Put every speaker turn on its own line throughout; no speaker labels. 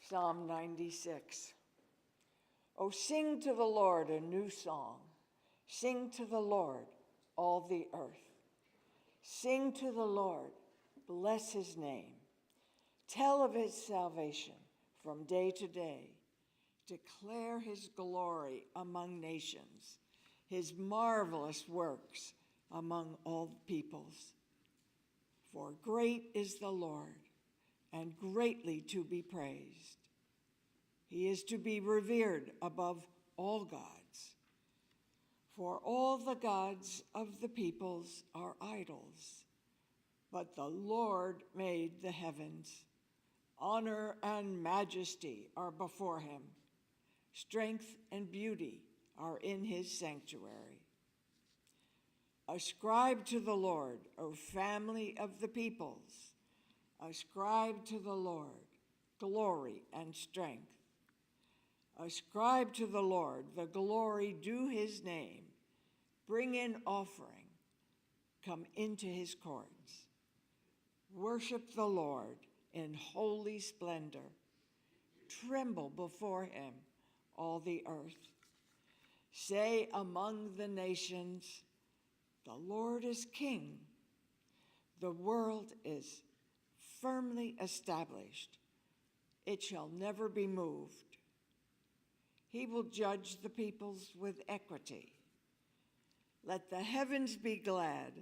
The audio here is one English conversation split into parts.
Psalm 96. Oh, sing to the Lord a new song. Sing to the Lord, all the earth. Sing to the Lord, bless his name. Tell of his salvation from day to day. Declare his glory among nations, his marvelous works among all peoples. For great is the Lord, and greatly to be praised. He is to be revered above all gods. For all the gods of the peoples are idols, but the Lord made the heavens. Honor and majesty are before him. Strength and beauty are in his sanctuary. Ascribe to the Lord, O family of the peoples. Ascribe to the Lord glory and strength. Ascribe to the Lord the glory due his name. Bring in offering. Come into his courts. Worship the Lord in holy splendor. Tremble before him, all the earth. Say among the nations, the Lord is king. The world is firmly established. It shall never be moved. He will judge the peoples with equity. Let the heavens be glad,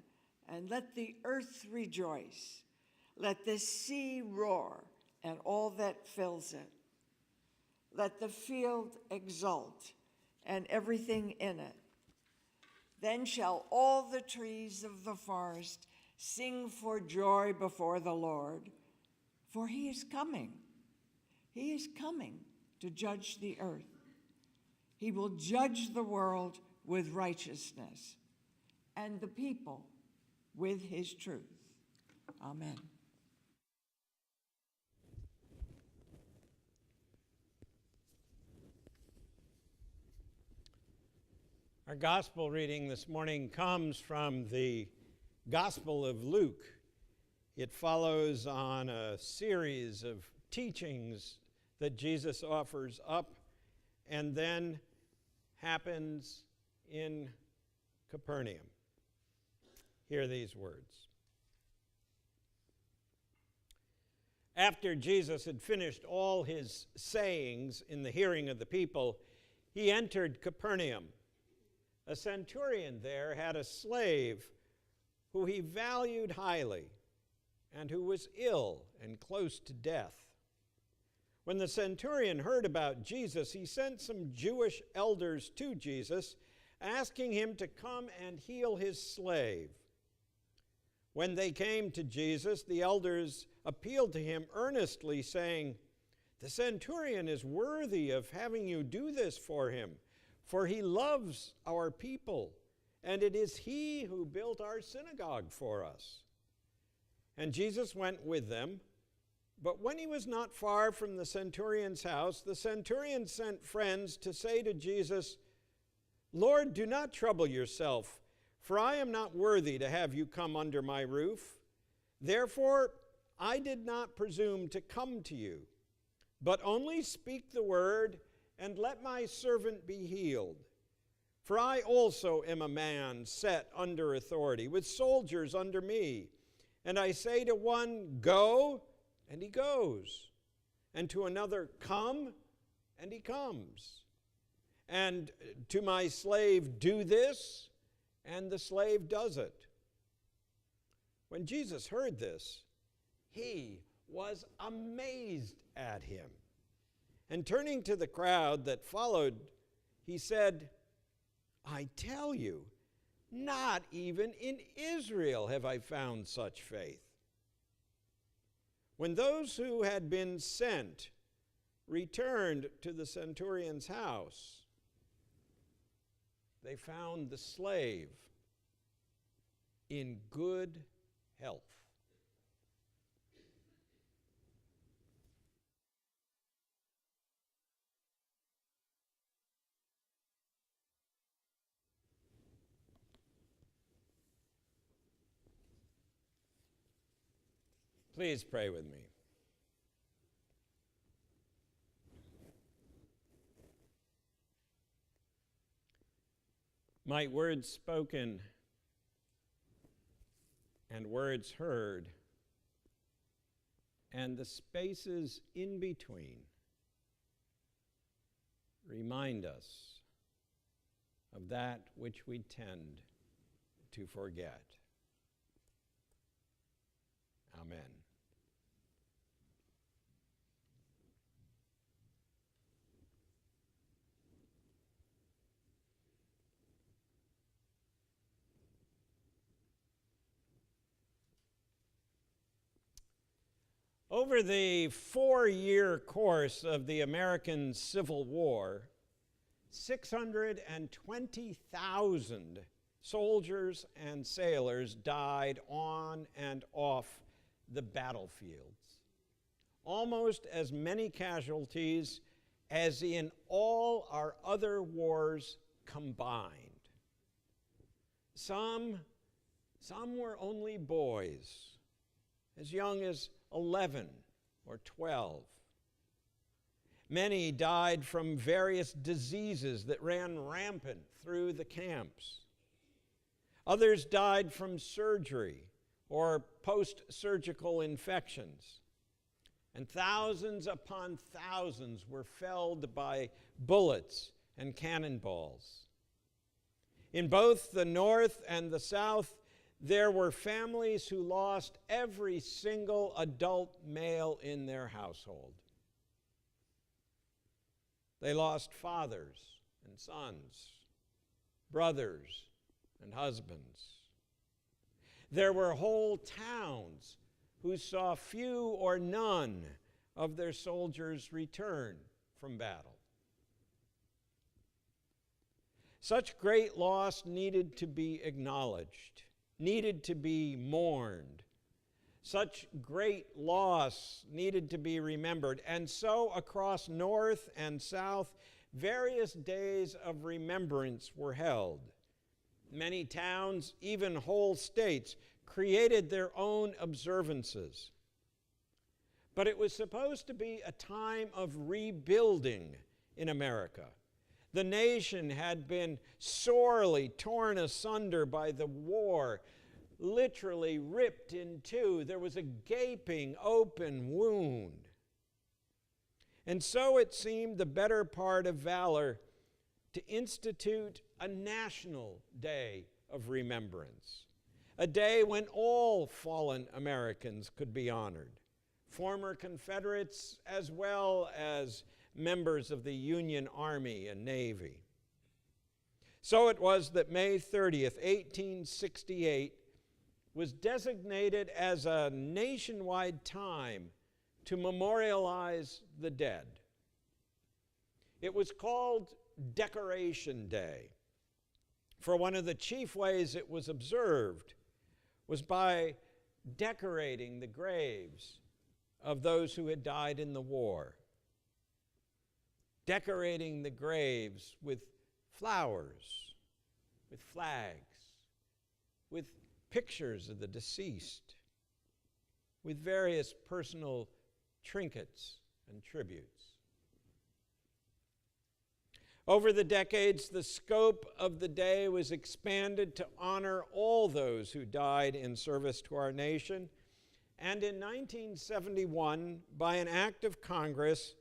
and let the earth rejoice. Let the sea roar, and all that fills it. Let the field exult, and everything in it. Then shall all the trees of the forest sing for joy before the Lord, for he is coming. He is coming to judge the earth. He will judge the world with righteousness, and the people with his truth. Amen.
Our gospel reading this morning comes from the Gospel of Luke. It follows on a series of teachings that Jesus offers up and then happens in Capernaum. Hear these words. After Jesus had finished all his sayings in the hearing of the people, he entered Capernaum. A centurion there had a slave who he valued highly and who was ill and close to death. When the centurion heard about Jesus, he sent some Jewish elders to Jesus, asking him to come and heal his slave. When they came to Jesus, the elders appealed to him earnestly, saying, "The centurion is worthy of having you do this for him, for he loves our people, and it is he who built our synagogue for us." And Jesus went with them. But when he was not far from the centurion's house, the centurion sent friends to say to Jesus, "Lord, do not trouble yourself, for I am not worthy to have you come under my roof. Therefore, I did not presume to come to you, but only speak the word, and let my servant be healed. For I also am a man set under authority, with soldiers under me. And I say to one, 'Go,' and he goes, and to another, 'Come,' and he comes, and to my slave, 'Do this,' and the slave does it." When Jesus heard this, he was amazed at him. And turning to the crowd that followed, he said, "I tell you, not even in Israel have I found such faith." When those who had been sent returned to the centurion's house, they found the slave in good health. Please pray with me. Might words spoken and words heard and the spaces in between remind us of that which we tend to forget. Amen. Over the 4-year course of the American Civil War, 620,000 soldiers and sailors died on and off the battlefields. Almost as many casualties as in all our other wars combined. Some were only boys, as young as 11 or 12. Many died from various diseases that ran rampant through the camps. Others died from surgery or post-surgical infections. And thousands upon thousands were felled by bullets and cannonballs. In both the North and the South, there were families who lost every single adult male in their household. They lost fathers and sons, brothers and husbands. There were whole towns who saw few or none of their soldiers return from battle. Such great loss needed to be acknowledged, needed to be mourned. Such great loss needed to be remembered. And so across North and South, various days of remembrance were held. Many towns, even whole states, created their own observances. But it was supposed to be a time of rebuilding in America. The nation had been sorely torn asunder by the war, literally ripped in two. There was a gaping, open wound. And so it seemed the better part of valor to institute a national day of remembrance, a day when all fallen Americans could be honored, former Confederates as well as members of the Union Army and Navy. So it was that May 30th, 1868, was designated as a nationwide time to memorialize the dead. It was called Decoration Day, for one of the chief ways it was observed was by decorating the graves of those who had died in the war. Decorating the graves with flowers, with flags, with pictures of the deceased, with various personal trinkets and tributes. Over the decades, the scope of the day was expanded to honor all those who died in service to our nation. And in 1971, by an act of Congress,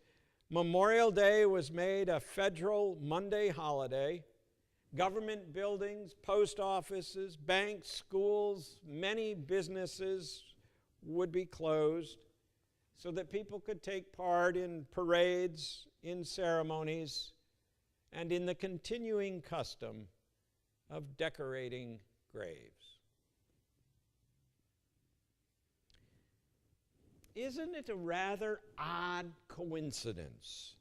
Memorial Day was made a federal Monday holiday. Government buildings, post offices, banks, schools, many businesses would be closed so that people could take part in parades, in ceremonies, and in the continuing custom of decorating graves. Isn't it a rather odd coincidence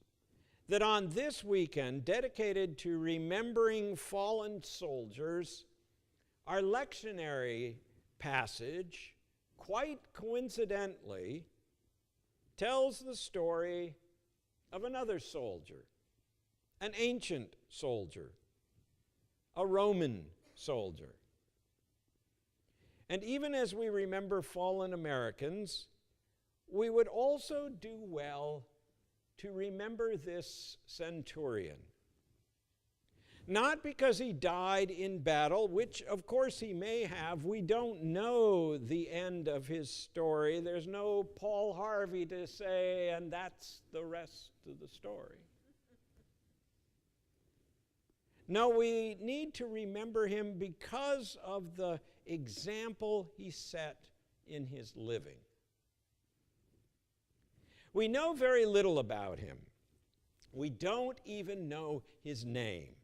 that on this weekend dedicated to remembering fallen soldiers, our lectionary passage, quite coincidentally, tells the story of another soldier, an ancient soldier, a Roman soldier. And even as we remember fallen Americans, we would also do well to remember this centurion. Not because he died in battle, which of course he may have. We don't know the end of his story. There's no Paul Harvey to say, and that's the rest of the story. No, we need to remember him because of the example he set in his living. We know very little about him. We don't even know his name.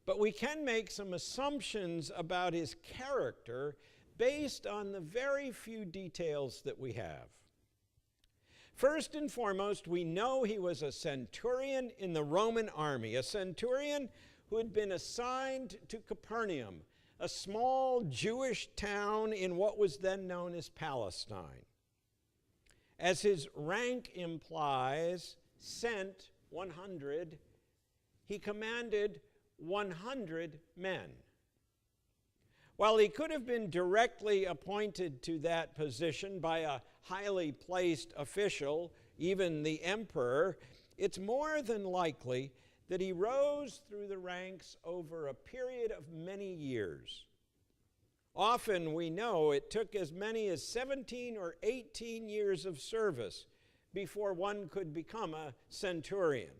But we can make some assumptions about his character based on the very few details that we have. First and foremost, we know he was a centurion in the Roman army, a centurion who had been assigned to Capernaum, a small Jewish town in what was then known as Palestine. As his rank implies, sent 100, he commanded 100 men. While he could have been directly appointed to that position by a highly placed official, even the emperor, it's more than likely that he rose through the ranks over a period of many years. Often we know it took as many as 17 or 18 years of service before one could become a centurion.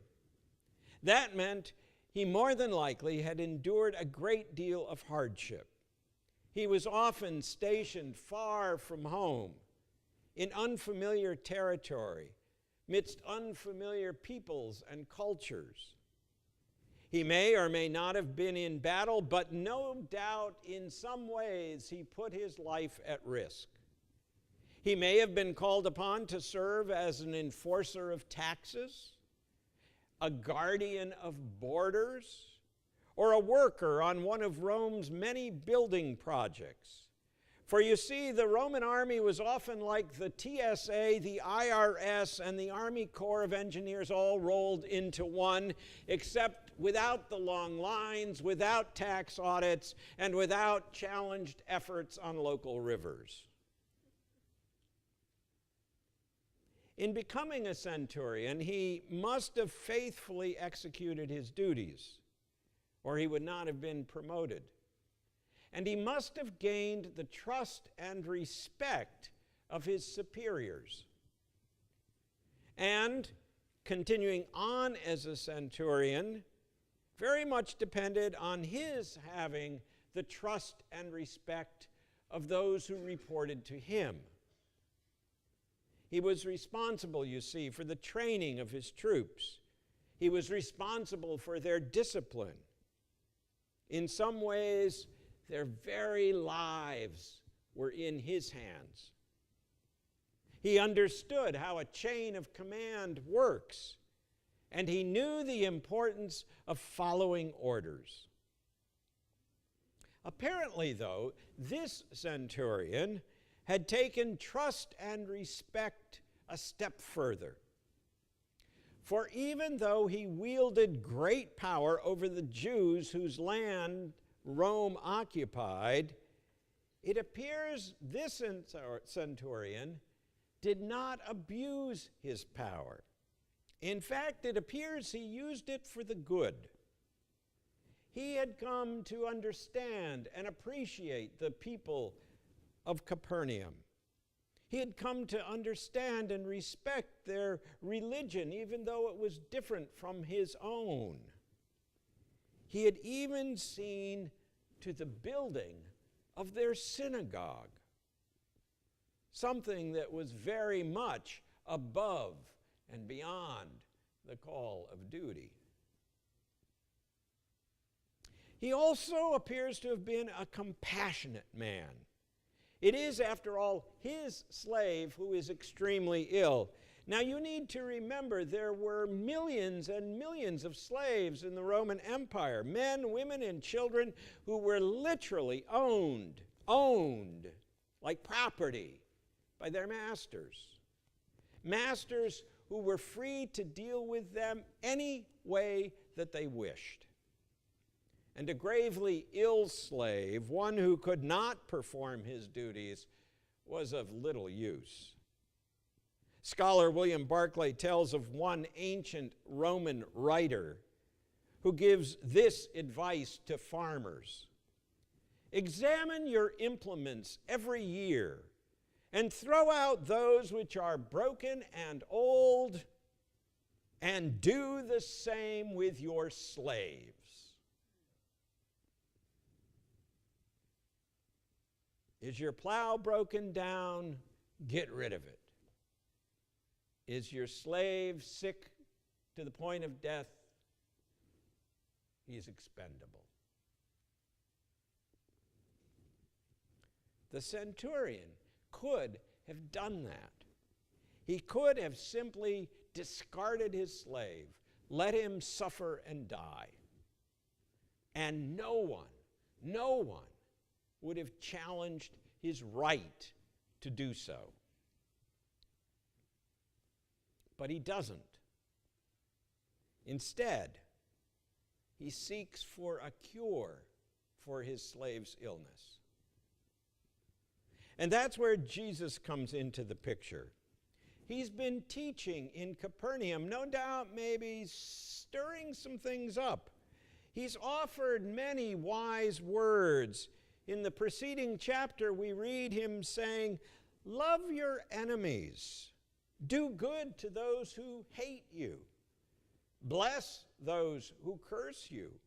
That meant he more than likely had endured a great deal of hardship. He was often stationed far from home, in unfamiliar territory, midst unfamiliar peoples and cultures. He may or may not have been in battle, but no doubt in some ways he put his life at risk. He may have been called upon to serve as an enforcer of taxes, a guardian of borders, or a worker on one of Rome's many building projects. For you see, the Roman army was often like the TSA, the IRS, and the Army Corps of Engineers all rolled into one, except without the long lines, without tax audits, and without challenged efforts on local rivers. In becoming a centurion, he must have faithfully executed his duties, or he would not have been promoted. And he must have gained the trust and respect of his superiors. And continuing on as a centurion, very much depended on his having the trust and respect of those who reported to him. He was responsible, you see, for the training of his troops. He was responsible for their discipline. In some ways, their very lives were in his hands. He understood how a chain of command works, and he knew the importance of following orders. Apparently, though, this centurion had taken trust and respect a step further. For even though he wielded great power over the Jews whose land Rome occupied, it appears this centurion did not abuse his power. In fact, it appears he used it for the good. He had come to understand and appreciate the people of Capernaum. He had come to understand and respect their religion, even though it was different from his own. He had even seen to the building of their synagogue, something that was very much above and beyond the call of duty. He also appears to have been a compassionate man. It is, after all, his slave who is extremely ill. Now, you need to remember there were millions and millions of slaves in the Roman Empire, men, women, and children who were literally owned like property by their masters. Masters who were free to deal with them any way that they wished. And a gravely ill slave, one who could not perform his duties, was of little use. Scholar William Barclay tells of one ancient Roman writer who gives this advice to farmers. Examine your implements every year, and throw out those which are broken and old, and do the same with your slaves. Is your plow broken down? Get rid of it. Is your slave sick to the point of death? He's expendable. The centurion could have done that. He could have simply discarded his slave, let him suffer and die. And no one would have challenged his right to do so. But he doesn't. Instead, he seeks for a cure for his slave's illness. And that's where Jesus comes into the picture. He's been teaching in Capernaum, no doubt maybe stirring some things up. He's offered many wise words. In the preceding chapter, we read him saying, "Love your enemies. Do good to those who hate you. Bless those who curse you.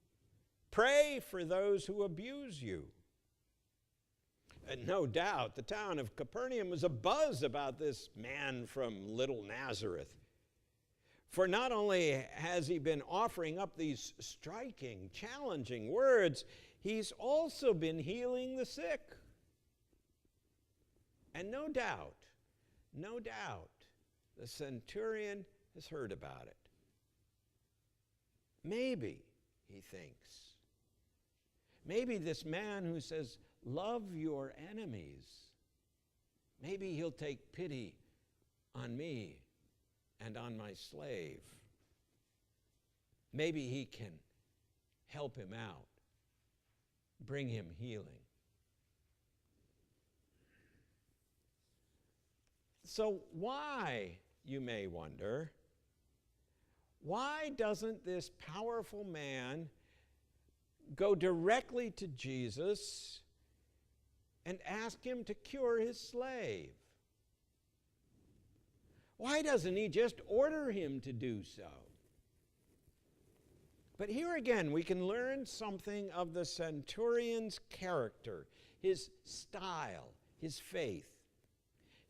Pray for those who abuse you." And no doubt the town of Capernaum was abuzz about this man from little Nazareth. For not only has he been offering up these striking, challenging words, he's also been healing the sick. And no doubt, the centurion has heard about it. Maybe, he thinks, maybe this man who says, "Love your enemies," maybe he'll take pity on me and on my slave. Maybe he can help him out, bring him healing. So why, you may wonder, why doesn't this powerful man go directly to Jesus and ask him to cure his slave? Why doesn't he just order him to do so? But here again, we can learn something of the centurion's character, his style, his faith.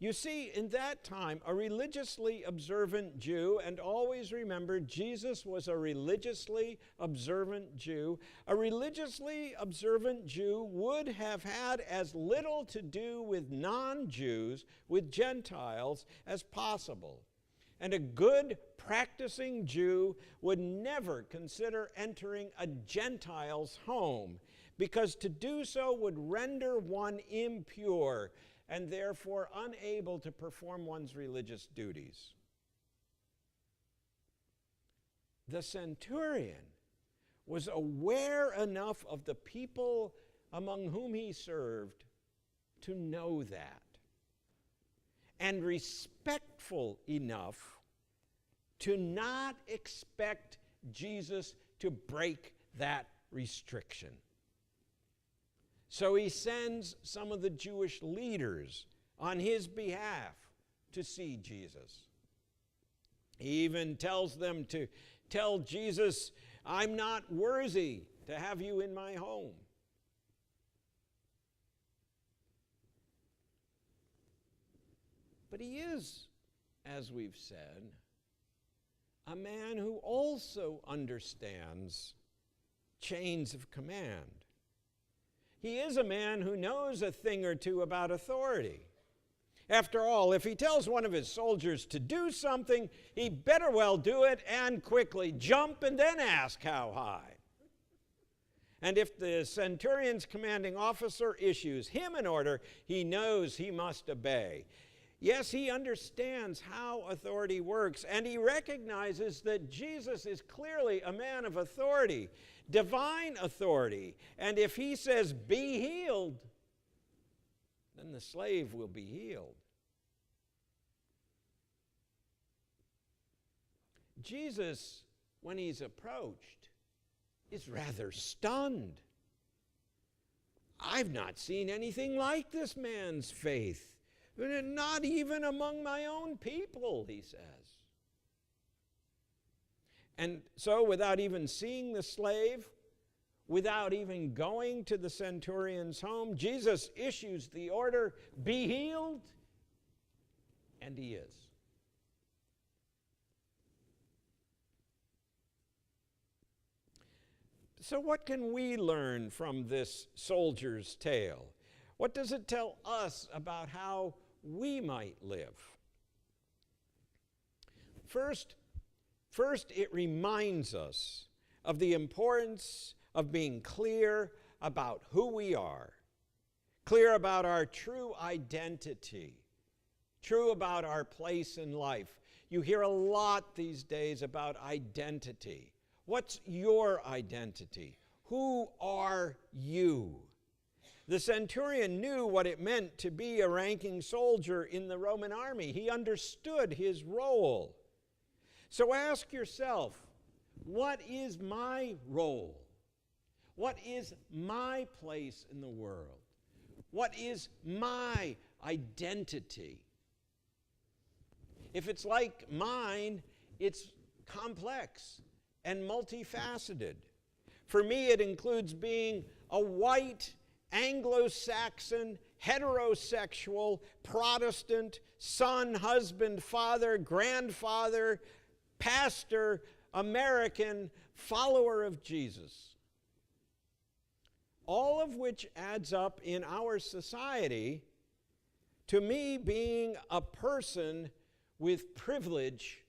You see, in that time, a religiously observant Jew, and always remember, Jesus was a religiously observant Jew. A religiously observant Jew would have had as little to do with non-Jews, with Gentiles, as possible. And a good practicing Jew would never consider entering a Gentile's home, because to do so would render one impure, and therefore unable to perform one's religious duties. The centurion was aware enough of the people among whom he served to know that, and respectful enough to not expect Jesus to break that restriction. So he sends some of the Jewish leaders on his behalf to see Jesus. He even tells them to tell Jesus, "I'm not worthy to have you in my home." But he is, as we've said, a man who also understands chains of command. He is a man who knows a thing or two about authority. After all, if he tells one of his soldiers to do something, he better well do it and quickly, jump and then ask how high. And if the centurion's commanding officer issues him an order, he knows he must obey. Yes, he understands how authority works, and he recognizes that Jesus is clearly a man of authority, divine authority. And if he says, "Be healed," then the slave will be healed. Jesus, when he's approached, is rather stunned. I've not seen anything like this man's faith, not even among my own people, he says. And so, without even seeing the slave, without even going to the centurion's home, Jesus issues the order, be healed, and he is. So what can we learn from this soldier's tale? What does it tell us about how we might live? First, it reminds us of the importance of being clear about who we are, clear about our true identity, true about our place in life. You hear a lot these days about identity. What's your identity? Who are you? The centurion knew what it meant to be a ranking soldier in the Roman army. He understood his role. So ask yourself, what is my role? What is my place in the world? What is my identity? If it's like mine, it's complex and multifaceted. For me, it includes being a white, Anglo-Saxon, heterosexual, Protestant, son, husband, father, grandfather, pastor, American, follower of Jesus. All of which adds up in our society to me being a person with privilege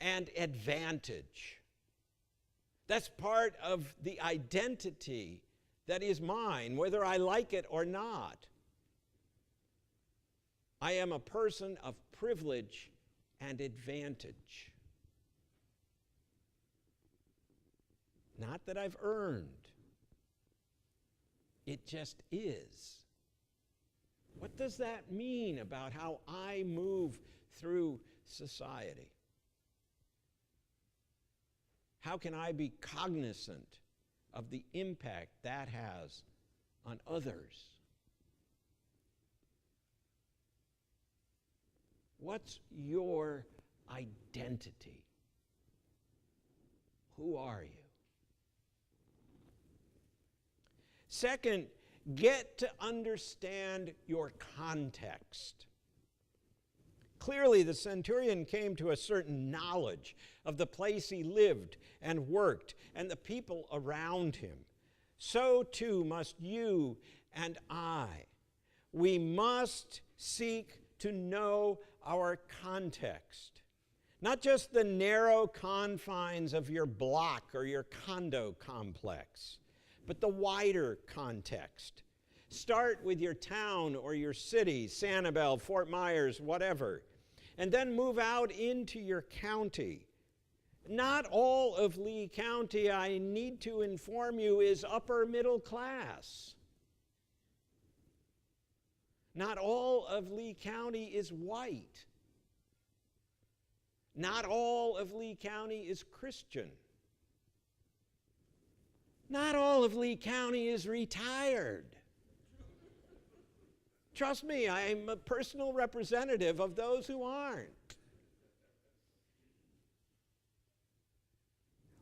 and advantage. That's part of the identity that is mine, whether I like it or not. I am a person of privilege and advantage. Not that I've earned. It just is. What does that mean about how I move through society? How can I be cognizant of the impact that has on others? What's your identity? Who are you? Second, get to understand your context. Clearly, the centurion came to a certain knowledge of the place he lived and worked and the people around him. So too must you and I. We must seek to know our context. Not just the narrow confines of your block or your condo complex, but the wider context. Start with your town or your city, Sanibel, Fort Myers, whatever, and then move out into your county. Not all of Lee County, I need to inform you, is upper middle class. Not all of Lee County is white. Not all of Lee County is Christian. Not all of Lee County is retired. Trust me, I'm a personal representative of those who aren't.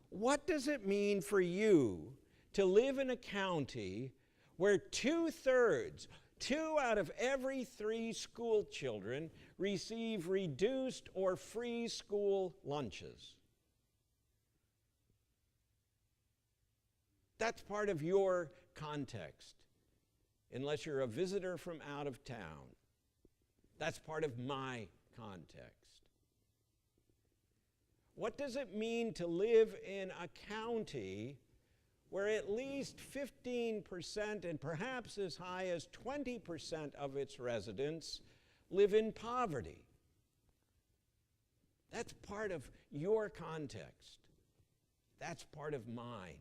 What does it mean for you to live in a county where 2/3, 2 out of every 3 school children receive reduced or free school lunches? That's part of your context, unless you're a visitor from out of town. That's part of my context. What does it mean to live in a county where at least 15% and perhaps as high as 20% of its residents live in poverty? That's part of your context. That's part of mine.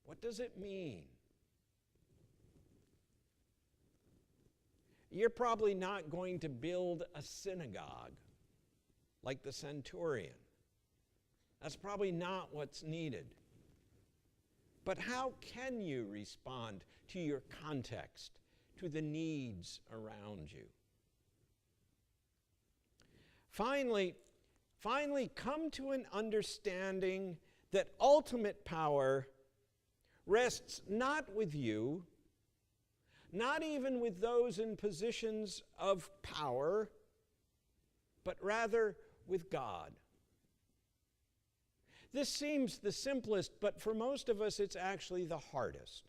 What does it mean? You're probably not going to build a synagogue like the centurion. That's probably not what's needed. But how can you respond to your context, to the needs around you? Finally, come to an understanding that ultimate power rests not with you, not even with those in positions of power, but rather with God. This seems the simplest, but for most of us it's actually the hardest.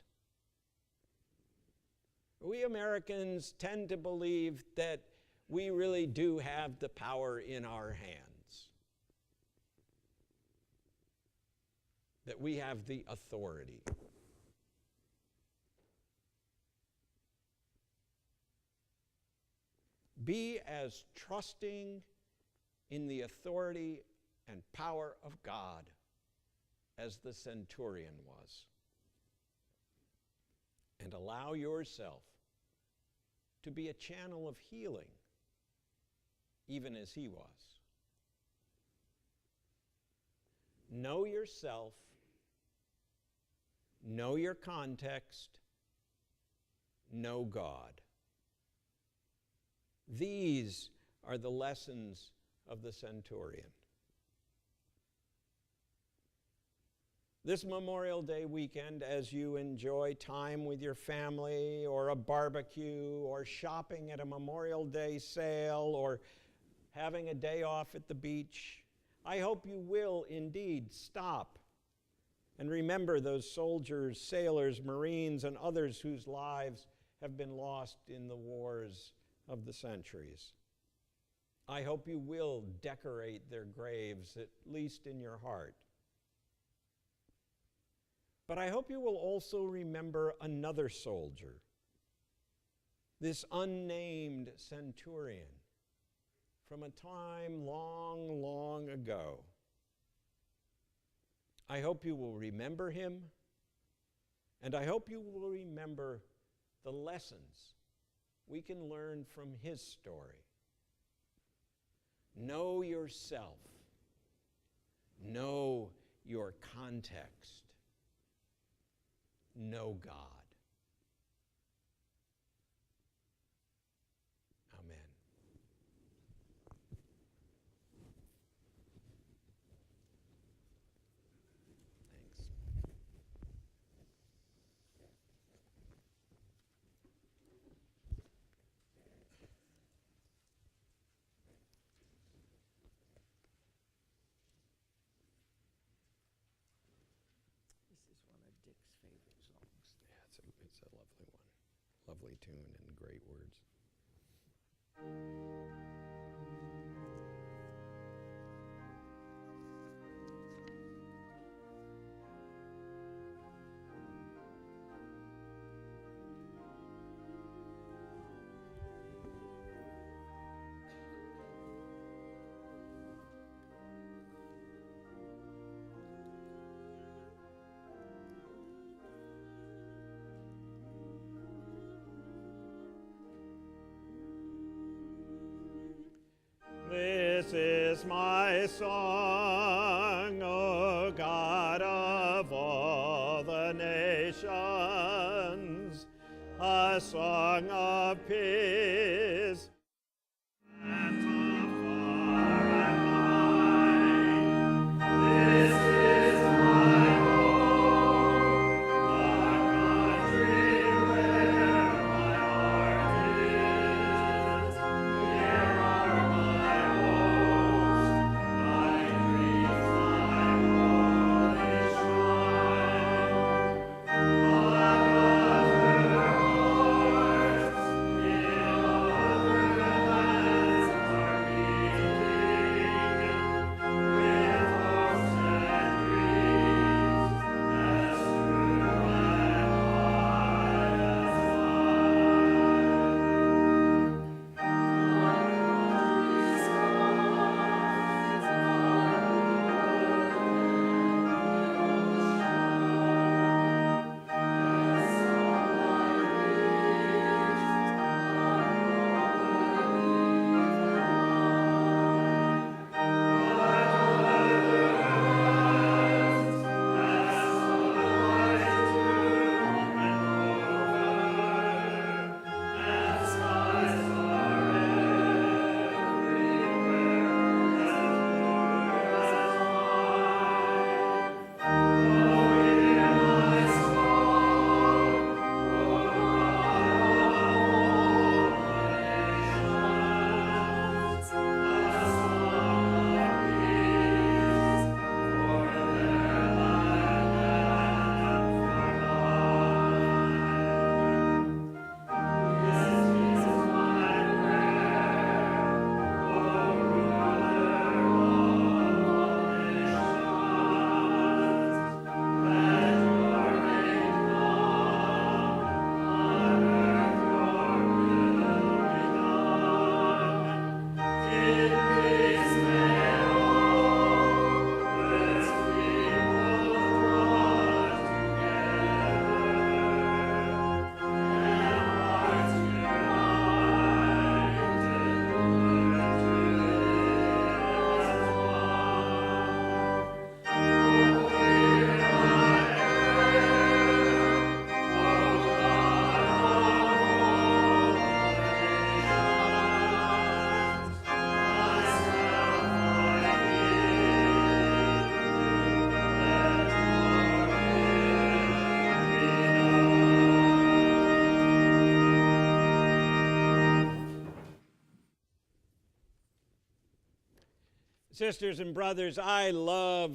We Americans tend to believe that we really do have the power in our hands, that we have the authority. Be as trusting in the authority and power of God as the centurion was. And allow yourself to be a channel of healing, even as he was. Know yourself, know your context, know God. These are the lessons of the centurion. This Memorial Day weekend, as you enjoy time with your family, or a barbecue, or shopping at a Memorial Day sale, or having a day off at the beach, I hope you will indeed stop and remember those soldiers, sailors, Marines, and others whose lives have been lost in the wars of the centuries. I hope you will decorate their graves, at least in your heart. But I hope you will also remember another soldier, this unnamed centurion from a time long, long ago. I hope you will remember him, and I hope you will remember the lessons we can learn from his story. Know yourself. Know your context. Know God. Amen. Thanks.
This is one of Dick's favorite songs.
Yeah, it's a lovely one. Lovely tune and great words. This is my song, O God of all the nations, a song of peace. And of far and wide, this is my home, the country where my heart is. Here are my hopes, my dreams, my holy shrine. But other hearts in Sisters and brothers, I love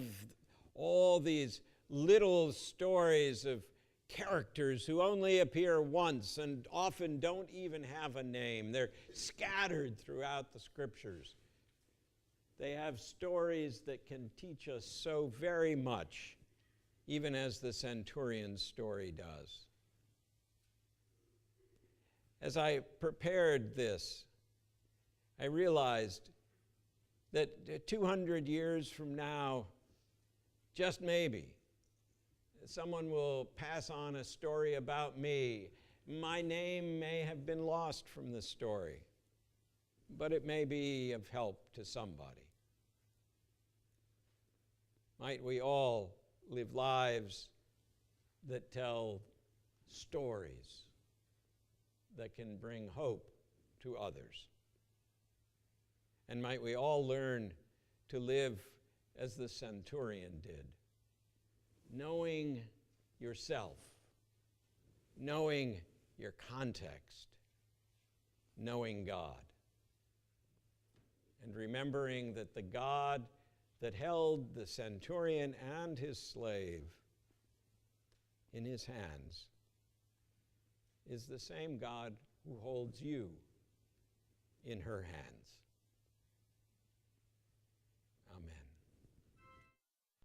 all these little stories of characters who only appear once and often don't even have a name. They're scattered throughout the scriptures. They have stories that can teach us so very much, even as the centurion's story does. As I prepared this, I realized that 200 years from now, just maybe, someone will pass on a story about me. My name may have been lost from the story, but it may be of help to somebody. Might we all live lives that tell stories that can bring hope to others. And might we all learn to live as the centurion did, knowing yourself, knowing your context, knowing God, and remembering that the God that held the centurion and his slave in his hands is the same God who holds you in her hands.